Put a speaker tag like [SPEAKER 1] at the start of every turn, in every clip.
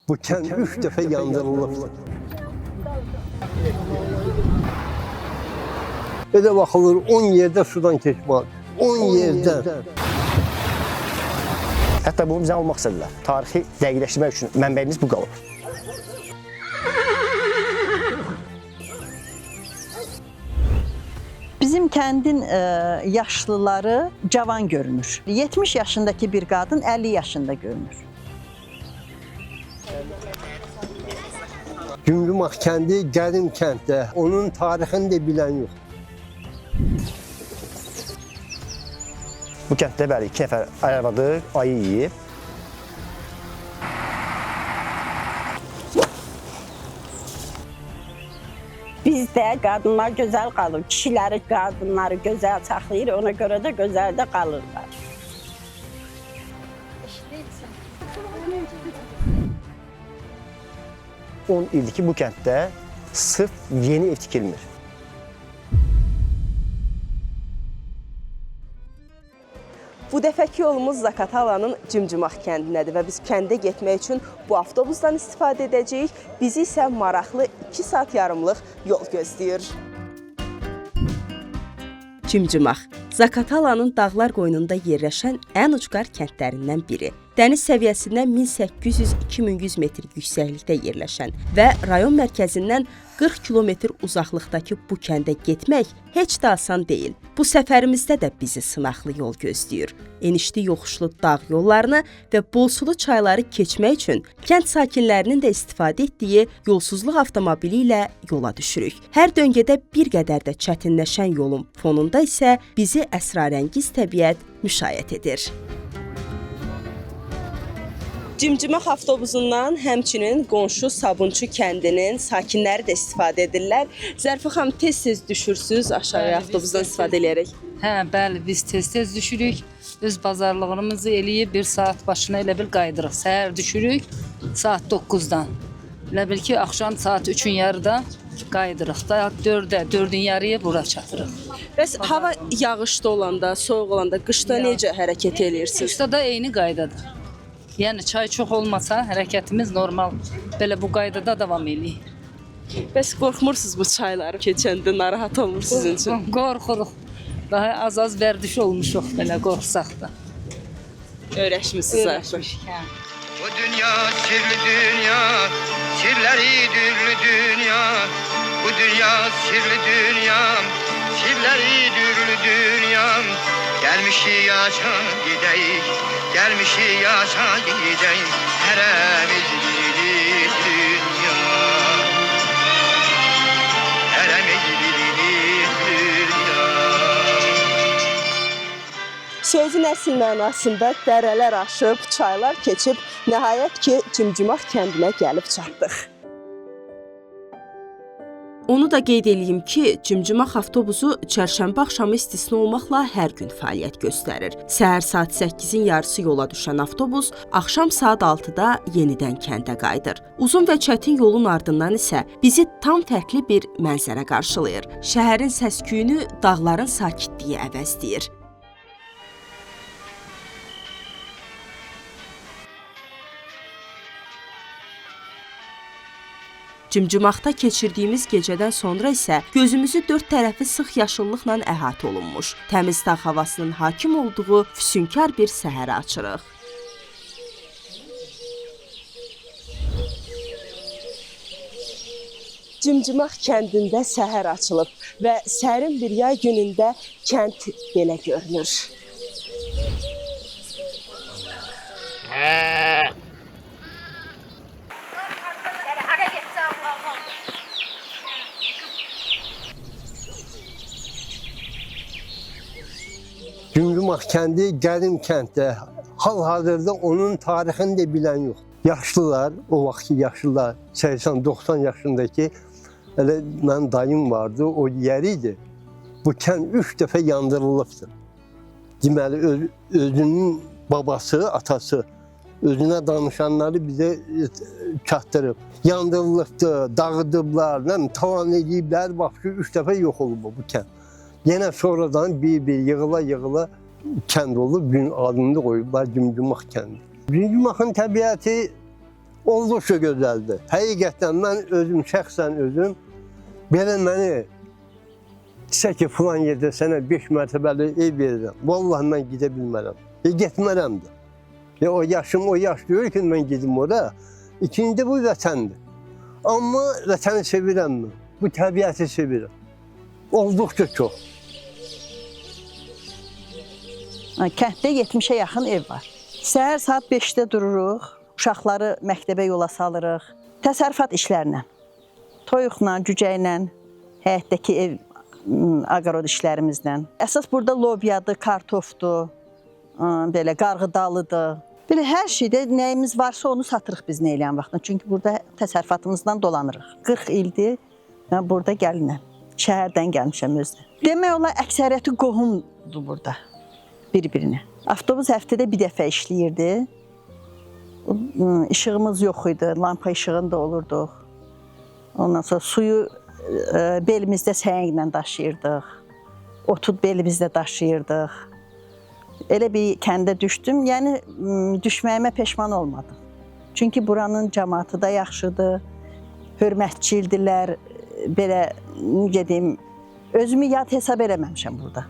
[SPEAKER 1] Bu kənd 3 dəfə yandırılıbdır. Belə baxılır 10 yerdə sudan keçmək, 10 yerdə.
[SPEAKER 2] Hətta bunu bizə almaq istədilər. Tarixi dəqiqləşdirmək üçün mənbəyimiz bu qalıb.
[SPEAKER 3] Bizim kəndin yaşlıları cavan görünür. 70 yaşındaki bir qadın 50 yaşında görünür.
[SPEAKER 1] Cümcümaq kəndi qədim kənddə, onun tarixini də bilən yox.
[SPEAKER 2] Bu kənddə bəli 2 nəfər arvadı ayı yeyib.
[SPEAKER 4] Bizdə qadınlar gözəl qalır, kişiləri, qadınları gözəl saxlayır, ona görə də gözəl də qalırlar.
[SPEAKER 2] 10 ildir ki, bu kənddə sırf yeni ev tikilmir.
[SPEAKER 5] Bu dəfəki yolumuz Zakatalanın Cümcümaq kəndinədir və biz kəndə getmək üçün bu avtobusdan istifadə edəcəyik. Bizi isə maraqlı 2 saat yarımlıq yol gözləyir. Cümcümaq, Zakatalanın dağlar qoynunda yerləşən ən ucqar kəndlərindən biri. Dəniz səviyyəsindən 1800-2100 metr yüksəklikdə yerləşən və rayon mərkəzindən 40 kilometr uzaqlıqdakı bu kəndə getmək heç də asan deyil. Bu səfərimizdə də bizi sınaqlı yol gözləyir. Enişli yoxuşlu dağ yollarını və bolsulu çayları keçmək üçün kənd sakinlərinin də istifadə etdiyi yolsuzluq avtomobili ilə yola düşürük. Hər döngədə bir qədər də çətinləşən yolun fonunda isə bizi əsrarəngiz təbiət müşayiət edir. Cümcümaq avtobusundan həmçinin qonşu Sabunçu kəndinin sakinləri də istifadə edirlər. Zərfə xanım, tez-tez düşürsünüz aşağıya avtobusdan istifadə edərək.
[SPEAKER 6] Hə, bəli, biz tez-tez düşürük. Öz bazarlığımızı eləyib 1 saat başına elə bil qaydırıq. Səhər düşürük saat 9-dan. Elə bil ki, axşam saat 3-ün yarıda qaydırıq da 4-də, 4-ün yarıya bura çatırıq.
[SPEAKER 5] Bəs hava yağışlı olanda, soyuq olanda, qışda necə hərəkət edirsiniz?
[SPEAKER 6] Qışda da eyni qaydadır. Yəni çay çox olmasa hərəkətimiz normal. Belə bu qaydada davam eləyir.
[SPEAKER 5] Bəs qorxmursunuz bu çayları keçəndə, narahat olmur sizin üçün?
[SPEAKER 6] Qorxuruq. Daha az-az vərdiş olmuşuq belə qorxsaq da.
[SPEAKER 5] Öyrəşmisiniz artıq.
[SPEAKER 7] Bu dünya sirli dünya, sirləri dürlü dünya. Bu dünya sirli dünya, sirləri dürlü dünya. Gəlmişik yaşa gedəyik, gəlmişik yaşa gedəyik. Hərəmiz bilir dünya, hərəmiz bilir dünya.
[SPEAKER 5] Sözün əsl mənasında dərələr aşıb, çaylar keçib, nəhayət ki, Cümcümaq kəndinə gəlib çatdıq. Onu da qeyd edeyim ki, Cümcümaq avtobusu çərşənbə axşamı istisna olmaqla hər gün fəaliyyət göstərir. Səhər saat 8-in yarısı yola düşən avtobus axşam saat 6-da yenidən kəndə qayıdır. Uzun və çətin yolun ardından isə bizi tam fərqli bir mənzərə qarşılayır. Şəhərin səs-küyünü dağların sakitliyi əvəzləyir. Cümcümaqda keçirdiyimiz gecədən sonra isə gözümüzü 4 tərəfi sıx yaşıllıqla əhatə olunmuş, təmiz dağ havasının hakim olduğu füsunkar bir səhərə açırıq. Cümcümaq kəndində səhər açılıb və sərin bir yay günündə kənd belə görünür.
[SPEAKER 1] Cümcümaq kəndi qədim kənddə, hal-hazırda onun tarixini də bilən yox. Yaşlılar, o vaxtki yaşlılar, 80-90 yaşındakı, elə mənim dayım vardı, o yeri idi. Bu kənd 3 dəfə yandırılıbdır. Deməli, özünün babası, atası, özünə danışanları bizə çatdırıb. Yandırılıbdır, dağıdıblar, tavan ediblər, bax ki, 3 dəfə yox olub bu kənd. Yenə sonradan bir-bir yığıla-yığıla kənd olub, gün adını qoyublar Cümcümaq kəndi. Cümcümaqın təbiəti olduqca gözəldir. Həqiqətən mən özüm, şəxsən özüm, belə məni desə ki, filan yerdə sənə 5 mərtəbəli ev verirəm. Vallahi mən gedə bilmərəm. Getmərəm də. O yaşım o yaş deyir ki, mən gedim oraya. İkinci bu vətəndir. Amma vətəni sevirəm mən. Bu təbiəti sevirəm. Olduqca çox.
[SPEAKER 3] Kənddə 70-ə yaxın ev var. Səhər saat 5-də dururuq, uşaqları məktəbə yola salırıq. Təsərrüfat işlərlə, toyuqla, cücəylə, həyətdəki ev aqarod işlərimizlə. Əsas burada lobyadır, kartofdur, belə qarğıdalıdır. Belə hər şeydə nəyimiz varsa onu satırıq biz Neyləyən vaxtında. Çünki burada təsərrüfatımızdan dolanırıq. 40 ildir mən burada gəlinəm. Şəhərdən gəlmişəm özdə. Demək olar əksəriyyəti qohumdur burada bir-birinə. Avtobus həftədə bir dəfə işləyirdi. İşığımız yox idi, lampa işığında olurduq. Ondan sonra suyu belimizdə səhənglə daşıyırdıq. Otu belimizdə daşıyırdıq. Elə bir kəndə düşdüm, yəni düşməyimə peşman olmadım. Çünki buranın cəmaatı da yaxşıdır, hörmətçildirlər, belə, necə deyim, özümü yad hesab eləməmişəm burada.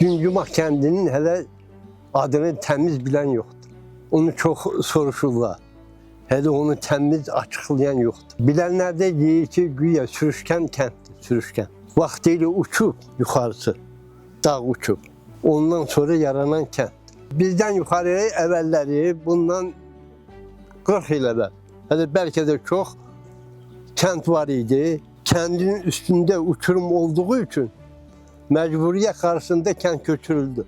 [SPEAKER 1] Güngümaq kəndinin hələ adını təmiz bilən yoxdur. Onu çox soruşurlar. Hələ onu təmiz açıqlayan yoxdur. Bilənlər də deyir ki, güya sürüşkən kənddir, sürüşkən. Vaxtilə uçub yuxarısı, dağ uçub. Ondan sonra yaranan kənddir. Bizdən yuxarıya əvvəlləri, bundan 40 il əvvəl, hələ bəlkə də çox kənd var idi. Kəndin üstündə uçurum olduğu üçün məcburiyyət qarşısında kənd köçürüldü.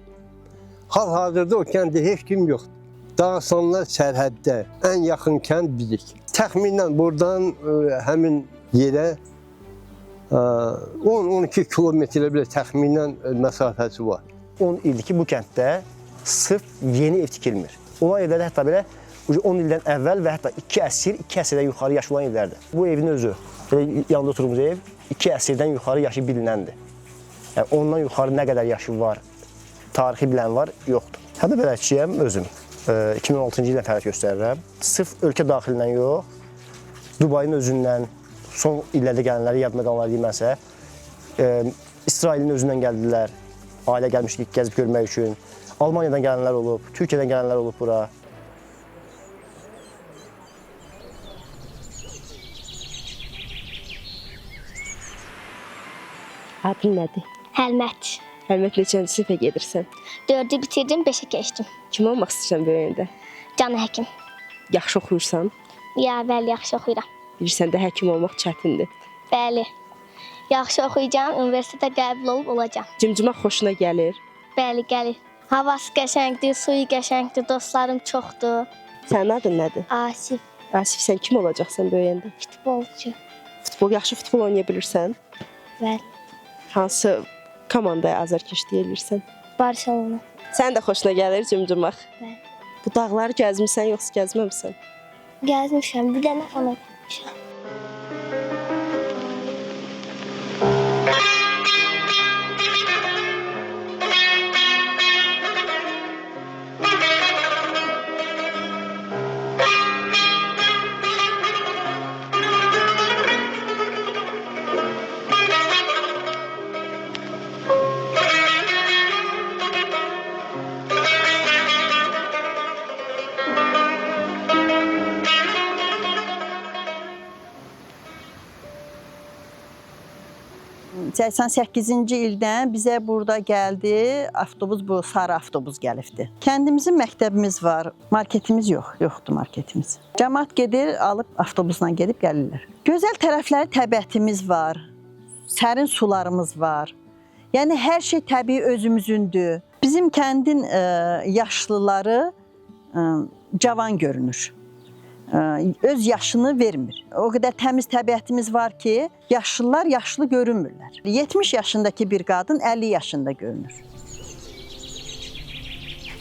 [SPEAKER 1] Hal-hazırda o kəndə heç kim yoxdur. Dağıstanlar sərhəddə, ən yaxın kənd bizik. Təxminən buradan həmin yerə 10-12 kilometrə belə təxminən məsafəsi var.
[SPEAKER 2] 10 ildir ki, bu kənddə sırf yeni ev tikilmir. Olan evlərdə hətta belə 10 ildən əvvəl və hətta 2 əsrdən yuxarı yaşı olan evlərdir. Bu evin özü, yanında oturduğumuz ev 2 əsrdən yuxarı yaşı bilinəndir. Yəni, ondan yuxarı nə qədər yaşı var, tarixi bilən var, yoxdur. Həm də bələdçiyəm özüm. 2016-cı ildən fəaliyyət göstərirəm. Sırf ölkə daxilindən yox, Dubayın özündən, son illərdə gələnləri yadıma qalanlar deyilmənsə, İsrailin özündən gəldilər, ailə gəlmişdik gəzib görmək üçün. Almaniyadan gələnlər olub, Türkiyədən gələnlər olub bura.
[SPEAKER 8] Adın nədir?
[SPEAKER 9] Həlmət.
[SPEAKER 8] Həlmət neçənci sinifə gedirsən?
[SPEAKER 9] 4-ü bitirdim, 5-ə keçdim.
[SPEAKER 8] Kim olmaq istəyirsən böyüyəndə?
[SPEAKER 9] Canı həkim.
[SPEAKER 8] Yaxşı oxuyursan?
[SPEAKER 9] Ya, bəli, yaxşı oxuyuram.
[SPEAKER 8] Bilirsən də həkim olmaq çətindir.
[SPEAKER 9] Bəli. Yaxşı oxuyacağam, universitetə qəbul olub olacağam.
[SPEAKER 8] Cimcimaq xoşuna gəlir?
[SPEAKER 9] Bəli, gəlir. Havası qəşəngdir, suyu qəşəngdir, dostlarım çoxdur.
[SPEAKER 8] Sənin adın nədir?
[SPEAKER 9] Asif,
[SPEAKER 8] Asif, sən kim olacaqsan böyüyəndə?
[SPEAKER 9] futbolçu.
[SPEAKER 8] Yaxşı futbol oynaya bilirsən?
[SPEAKER 9] Bəli.
[SPEAKER 8] Hansı komandaya azarkeşlik edirsən?
[SPEAKER 9] Barcelona.
[SPEAKER 8] Sən də xoşuna gəlir cimcimaq?
[SPEAKER 9] Bəli.
[SPEAKER 8] Bu dağları gəzmirsən, yoxsa gəzməmisən?
[SPEAKER 9] Gəzmişəm, bir dənə xana getmişəm.
[SPEAKER 3] Sən 8-ci ildən bizə burada gəldi, avtobus bu, sarı avtobus gəlibdi. Kəndimizin məktəbimiz var, marketimiz yoxdur marketimiz. Cəmaat gedir, alıb avtobusla gedib gəlirlər. Gözəl tərəfləri təbiətimiz var, sərin sularımız var. Yəni hər şey təbii özümüzündür. Bizim kəndin yaşlıları cavan görünür. öz yaşını vermir. O qədər təmiz təbiətimiz var ki, yaşlılar yaşlı görünmürlər. 70 yaşındakı bir qadın 50 yaşında görünür.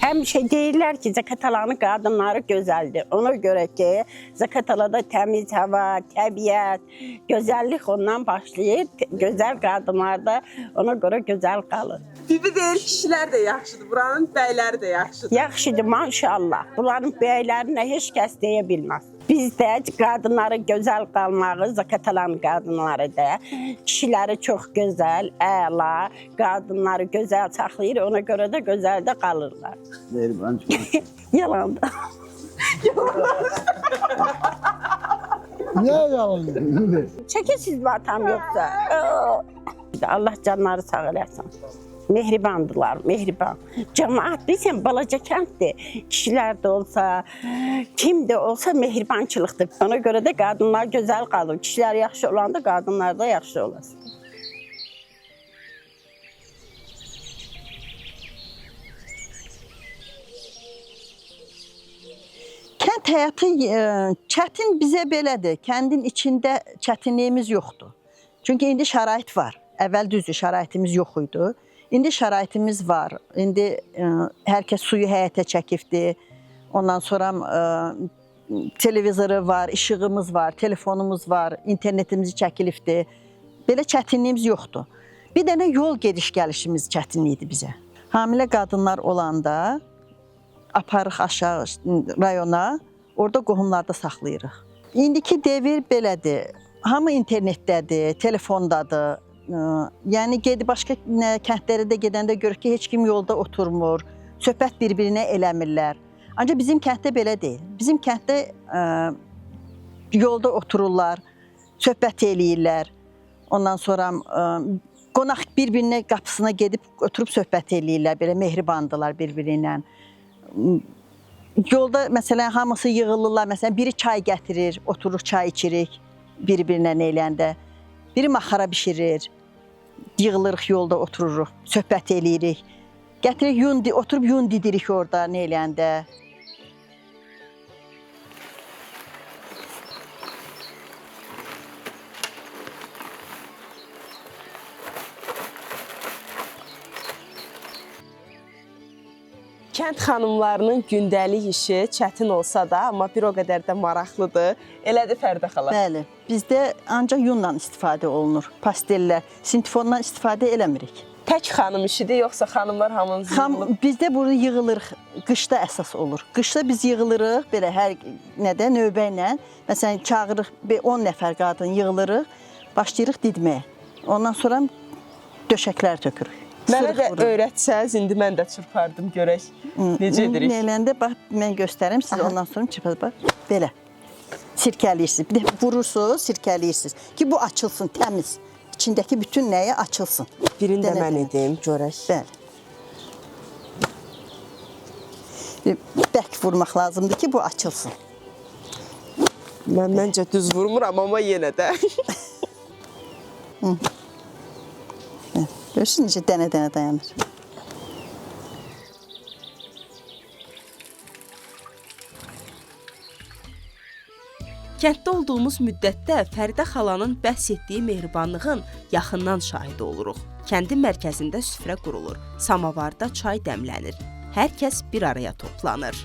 [SPEAKER 4] Həmişə deyirlər ki, Zaqatalanın qadınları gözəldir. Ona görə ki, Zaqatalada təmiz hava, təbiət, gözəllik ondan başlayır. Gözəl qadınlar da ona görə gözəl qalır.
[SPEAKER 10] Bibi deyir, kişilər də yaxşıdır, buranın bəyləri də yaxşıdır.
[SPEAKER 4] Yaxşıdır, maşallah. Bunların bəylərinə heç kəs deyə bilməz. Biz də qadınları gözəl qalmağı, Zaqatalanın qadınları da, kişiləri çox gözəl, əla, qadınları gözəl saxlayır, ona görə də gözəl də qalırlar. Yalan da.
[SPEAKER 1] Ne yalan?
[SPEAKER 4] Çəkəsiz vatam yoxsa? Allah canları sağ eləsin. Mehribandılar, mehriban. Cəmaət bilsən balaca kənddir. Kişilər də olsa, kim də olsa mehribançılıqdır. Ona görə də qadınlar gözəl qalır. Kişilər yaxşı olanda qadınlar da yaxşı olasın.
[SPEAKER 3] Kənd həyatı çətin bizə belədir. Kəndin içində çətinliyimiz yoxdur. Çünki indi şərait var. Əvvəl düzdür, şəraitimiz yox idi. İndi şəraitimiz var. İndi hər kəs suyu həyətə çəkibdir. Ondan sonra televizoru var, işığımız var, telefonumuz var, internetimizi çəkilibdir. Belə çətinliyimiz yoxdur. Bir dənə yol gediş-gəlişimiz çətinliyidir bizə. Hamilə qadınlar olanda aparıq aşağı rayona, orada qohumlarda saxlayırıq. İndiki devir belədir. Hamı internetdədir, telefondadır. Yəni gedib başqa kəndlərə də gedəndə görür ki, heç kim yolda oturmur, söhbət bir-birinə eləmirlər. Ancaq bizim kənddə belə deyil. Bizim kənddə yolda otururlar, söhbət eləyirlər. Ondan sonra qonaq bir-birinə qapısına gedib oturub söhbət eləyirlər, belə mehribandılar bir-birinə. Yolda məsələn hamısı yığılırlar, məsələn biri çay gətirir, otururuq çay içirik bir-birinə eləyəndə. Biri maxara bişirir, yığılırıq yolda otururuq, söhbət eləyirik. Gətiririk, oturub yun didirik orada nə eləyəndə.
[SPEAKER 10] Kənd xanımlarının gündəlik işi çətin olsa da, amma bir o qədər də maraqlıdır. Elədir Fəridə xala?
[SPEAKER 3] Bəli, bizdə ancaq yunla istifadə olunur, pastellər, sintefondan istifadə eləmirik.
[SPEAKER 10] Tək xanım işidir, yoxsa xanımlar hamınız yığılır?
[SPEAKER 3] Bizdə burada yığılırıq, qışda əsas olur. Qışda biz yığılırıq, belə hər nədə, növbə ilə, məsələn çağırırıq, 10 nəfər qadın yığılırıq, başlayırıq didməyə. Ondan sonra döşəklər tökürük.
[SPEAKER 10] Mənə də öyrətsəz, indi mən də çırpardım, görək necə edirik.
[SPEAKER 3] Nələndə, bax, mən göstərim sizə, ondan sonra çırpar, bax, belə. Sirkəliyirsiniz, bir də vurursunuz, sirkəliyirsiniz ki, bu açılsın, təmiz. İçindəki bütün nəyə açılsın.
[SPEAKER 10] Birini də mən edim, görək.
[SPEAKER 3] Bəli. Bərk vurmaq lazımdır ki, bu açılsın.
[SPEAKER 10] Mən məncə düz vurmuram, amma yenə də.
[SPEAKER 3] Görürsünüz necə dənə-dənə dayanır.
[SPEAKER 5] Kənddə olduğumuz müddətdə Fəridə xalanın bəhs etdiyi mehribanlığın yaxından şahidi oluruq. Kəndin mərkəzində süfrə qurulur, samavarda çay dəmlənir. Hər kəs bir araya toplanır.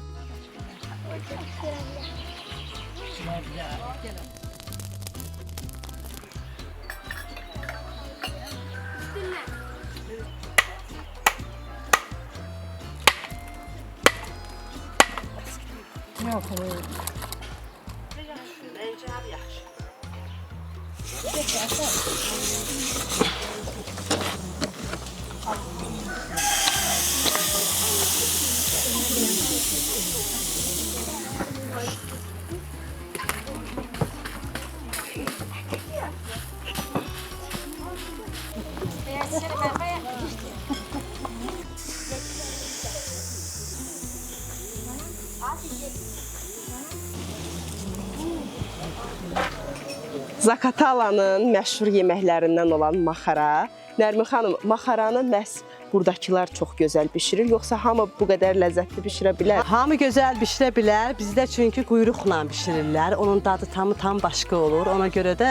[SPEAKER 10] Zaqatalanın məşhur yeməklərindən olan maxara. Nərmin xanım, maxaranı məhz buradakılar çox gözəl bişirir, yoxsa hamı bu qədər ləzzətli bişirə bilər?
[SPEAKER 11] Hamı gözəl bişirə bilər. Bizdə çünki quyruqla bişirirlər. Onun dadı tam başqa olur. Ona görə də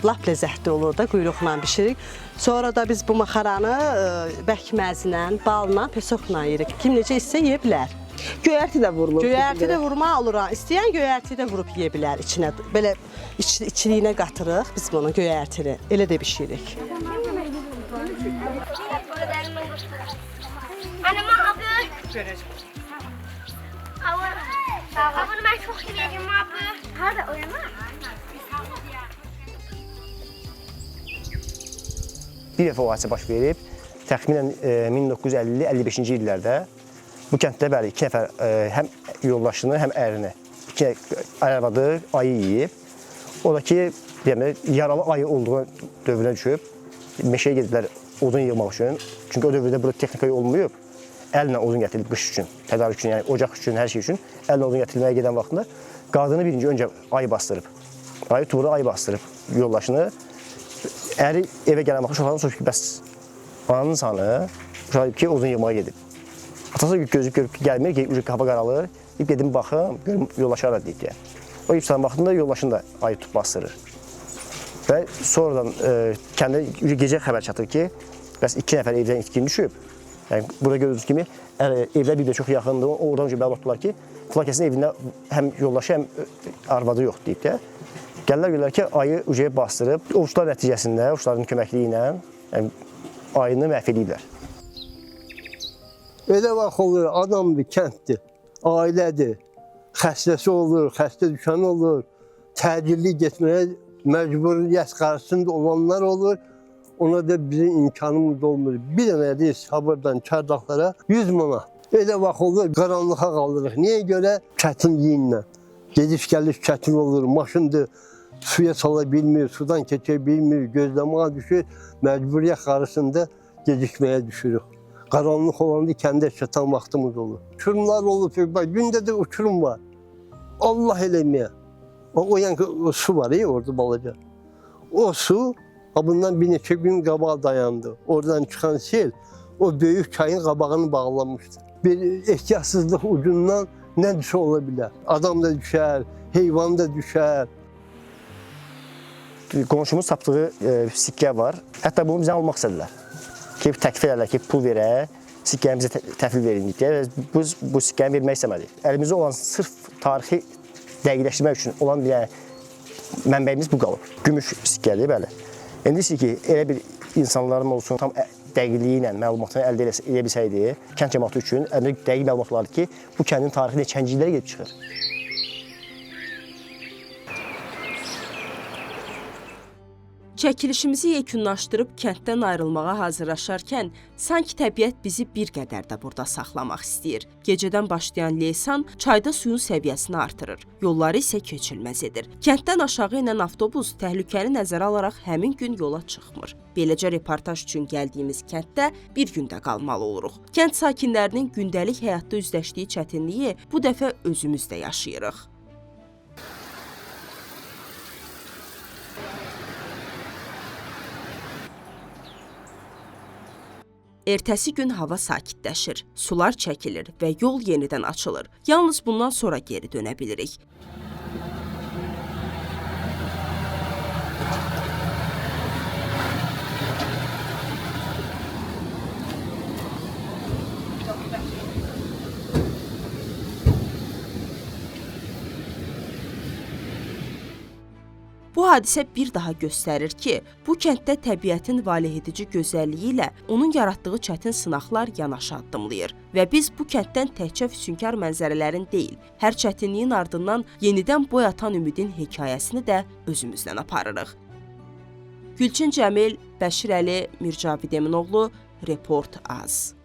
[SPEAKER 11] lap ləzzətli olur da quyruqla bişiririk. Sonra da biz bu maxaranı bəkməzlə, balla, pesokla yeyirik. Kim necə istsə yeyə bilər.
[SPEAKER 10] Göyərti də vurulur.
[SPEAKER 11] Göyərti də vurma olur. İstəyən göyərti də vurub yeyə bilər içinə. Belə içliyinə qatırıq biz bunu göyərtini. Elə də bişiririk.
[SPEAKER 9] Anama abi. Bunu ben çok seveceğim abi. Hadi oyna.
[SPEAKER 2] Bir dəfə o hadisə baş verib, təxminən 1950-55-ci illərdə bu kənddə bəli 2 nəfər həm yoldaşını, həm ərini, 2 arvadı ayı yeyib. O da ki, yaralı ayı olduğu dövrünə düşüb, meşəyə gediblər odun yığmaq üçün. Çünki o dövrdə burada texnika olmayıb, əllə odun gətirilib qış üçün, tədarik üçün, yəni ocaq üçün, hər şey üçün əllə odun gətirilməyə gedən vaxtında qadını birinci öncə ayı bastırıb. Ayı tuğra ayı bastırıb yoldaşını. Əri evə gələn vaxt uşaqlarına soruşub ki, bəs ananın sanı, uşaq ki, odun yığmağa gedib. Atası gözüb görüb ki, gəlmir, hava qaralır, gedim baxım, görüm yoldaşı ara deyib deyə. O ibtisanın vaxtında yoldaşını da ayı tutub bastırır. Və sonradan kəndə gecə xəbər çatır ki, bəs 2 nəfər evdən itkin düşüb. Yəni, burada gördüyünüz kimi evlər bir-birə çox yaxındır. Oradan önce məlumat tutdular ki, filan kəsin evində həm yoldaşı, həm arvadı yox deyib də. Gəlirlər görürlər ki, ayı ucaya bastırıb, ovçular nəticəsində, ovçuların köməkliyi ilə ayını məhv ediblər.
[SPEAKER 1] Elə vaxt olur, adamdır, kənddir, ailədir, xəstəsi olur, xəstə düşən olur, təcilli getməyə məcburiyyət qarşısında olanlar olur. Ona da bizim imkanımız olmur. Bir dənə deyir sabırdan çardaqlara 100 manat. Elə vaxt olur, qaranlığa qalırıq. Niyə görə? Çətinliyinlə. Gediş-gəliş çətin olur, maşındır, suya sala bilmir, sudan keçə bilmir, gözləməyə düşür. Məcburiyyət qarşısında gecikməyə düşürük. Qaranlıq olanda kəndə çatan vaxtımız olur. Uçurumlar olur, gündə də uçurum var. Allah eləməyə. O yəni su var ya orada balaca. O su bundan bir neçə gün qabaq dayandı. Oradan çıxan sel o böyük çayın qabağını bağlamışdı. Bir ehtiyatsızlıq ucundan nə düşə ola bilər. Adam da düşər, heyvan da düşər.
[SPEAKER 2] Qonşumuz tapdığı sikkə var. Hətta bunu bizə almaq istədilər. Ki, təklif edirlər ki, pul verək, sikkəni bizə təhvil verin deyə. Biz bu sikkəni vermək istəmədik. Əlimizdə olan sırf tarixi dəqiqləşdirmək üçün olan bir mənbəyimiz bu qalıb. Gümüş sikkədir, bəli. İndi ki, elə bir insanlarım olsun, tam dəqiqliyi ilə məlumatını əldə edə bilsəydi, kənd cəmaatı üçün əlində dəqiq məlumat olardı ki, bu kəndin tarixi neçənci illərə gedib çıxır.
[SPEAKER 5] Çəkilişimizi yekunlaşdırıb kənddən ayrılmağa hazırlaşarkən, sanki təbiət bizi bir qədər də burada saxlamaq istəyir. Gecədən başlayan leysan çayda suyun səviyyəsini artırır, yolları isə keçilməz edir. Kənddən aşağı inən avtobus təhlükəni nəzərə alaraq həmin gün yola çıxmır. Beləcə reportaj üçün gəldiyimiz kənddə bir gündə qalmalı oluruq. Kənd sakinlərinin gündəlik həyatda üzləşdiyi çətinliyi bu dəfə özümüzdə yaşayırıq. Ertəsi gün hava sakitləşir, sular çəkilir və yol yenidən açılır. Yalnız bundan sonra geri dönə bilirik. Bu hadisə bir daha göstərir ki, bu kənddə təbiətin valehedici gözəlliyi ilə onun yaratdığı çətin sınaqlar yanaşı addımlayır. Və biz bu kənddən təkcə füsunkar mənzərələrin deyil, hər çətinliyin ardından yenidən boy atan ümidin hekayəsini də özümüzdən aparırıq. Gülçin Cəmil, Bəşir Əli, Mircavid Eminoğlu, Report Az.